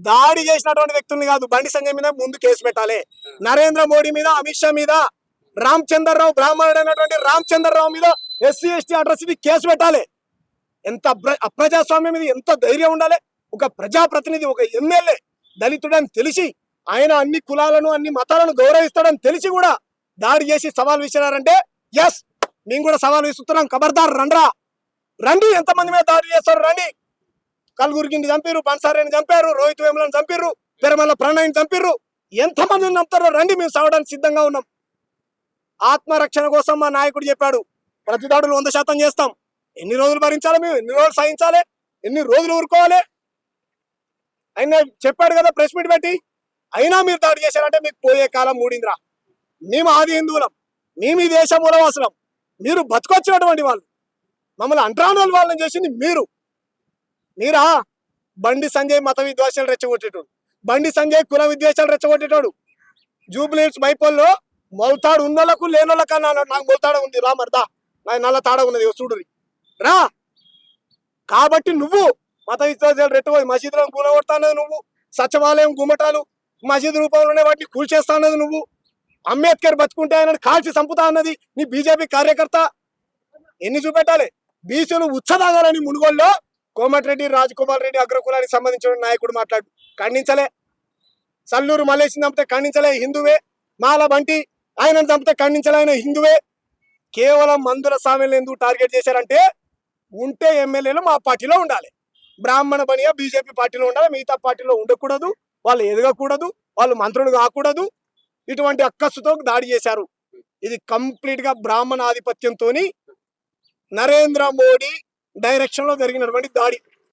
దాడి చేసినటువంటి వ్యక్తుల్ని కాదు, బండి సంజయ్ మీద ముందు కేసు పెట్టాలి. నరేంద్ర మోడీ మీద, అమిత్ షా మీద, రామచంద్రరావు బ్రాహ్మణుడైనటువంటి రామచంద్రరావు మీద ఎస్సీ ఎస్టీ అట్రాసిటీ కేసు పెట్టాలి. ఎంత అప్రజాస్వామ్యం మీద ఎంత ధైర్యం ఉండాలి. ఒక ప్రజాప్రతినిధి, ఒక ఎమ్మెల్యే దళితుడని తెలిసి, ఆయన అన్ని కులాలను అన్ని మతాలను గౌరవిస్తాడని తెలిసి కూడా దాడి చేసి సవాల్ విసిరారంటే ఎస్, మేము కూడా సవాల్ విసురుతున్నాం. ఖబర్దార్ రండి, ఎంతమంది మీద దాడి చేస్తారు రండి. కల్గురిగిని చంపిర్రు, బన్సారేని చంపారు, రోహిత్ వేములను చంపిర్రు, పెరమల్ల ప్రణయ్ని చంపిర్రు. ఎంతమందిని చంపుతారో రండి, మేము సావడానికి సిద్ధంగా ఉన్నాం. ఆత్మరక్షణ కోసం మా నాయకుడు చెప్పాడు, ప్రతి దాడులు 100% చేస్తాం. ఎన్ని రోజులు భరించాలి మేము? ఎన్ని రోజులు సహించాలి? ఎన్ని రోజులు ఊరుకోవాలి? ఆయన చెప్పాడు కదా ప్రెస్ మీట్ పెట్టి. అయినా మీరు దాడి చేశారంటే మీకు పోయే కాలం మూడిందిరా. మేము ఆది హిందువులం, మేము ఈ దేశ మూలవాసులం. మీరు బతుకొచ్చినటువంటి వాళ్ళు, మమ్మల్ని అంటరాని వాళ్ళని చేసింది మీరా. బండి సంజయ్ మత విద్వేషాలు రెచ్చగొట్టేటోడు, బండి సంజయ్ కుల విద్వేషాలు రెచ్చగొట్టేటోడు. జూబ్లీహిల్స్ బైపోల్లో మొలతాడు ఉన్నోళ్ళకు లేనోళ్ళకు అన్నాడు, నాకు మొలతాడ ఉంది రా మర్దా, నాకు నల్ల తాడ ఉన్నది చూడురి రా. కాబట్టి నువ్వు మత విద్వేషాలు రెట్టుపోయి మసీదులను కూలగొడతా అన్నది నువ్వు, సచివాలయం గుమ్మటాలు మసీదు రూపంలోనే వాటిని కూల్చేస్తా అన్నది నువ్వు, అంబేద్కర్ బతుకుంటే ఆయన కాల్చి చంపుతా అన్నది నీ బీజేపీ కార్యకర్త. ఎన్ని చూపెట్టాలి? బీసీలు ఉచ్చదాగాలని మునుగోల్లో కోమటిరెడ్డి రాజకుమార్ రెడ్డి అగ్రకులానికి సంబంధించిన నాయకుడు మాట్లాడు, ఖండించలే. సల్లూరు మల్లేసిని చంపితే ఖండించలే, హిందువే. మాల బంటి ఆయన చంపితే ఖండించలే, ఆయన హిందువే. కేవలం మందుల సామెలను ఎందుకు టార్గెట్ చేశారంటే, ఉంటే ఎమ్మెల్యేలు మా పార్టీలో ఉండాలి, బ్రాహ్మణ బనియా బీజేపీ పార్టీలో ఉండాలి, మిగతా పార్టీలో ఉండకూడదు, వాళ్ళు ఎదగకూడదు, వాళ్ళు మంత్రులు కాకూడదు. ఇటువంటి అక్కస్సుతో దాడి చేశారు. ఇది కంప్లీట్ గా బ్రాహ్మణ ఆధిపత్యంతో నరేంద్ర మోడీ డైరెక్షన్ లో జరిగినటువంటి దాడి.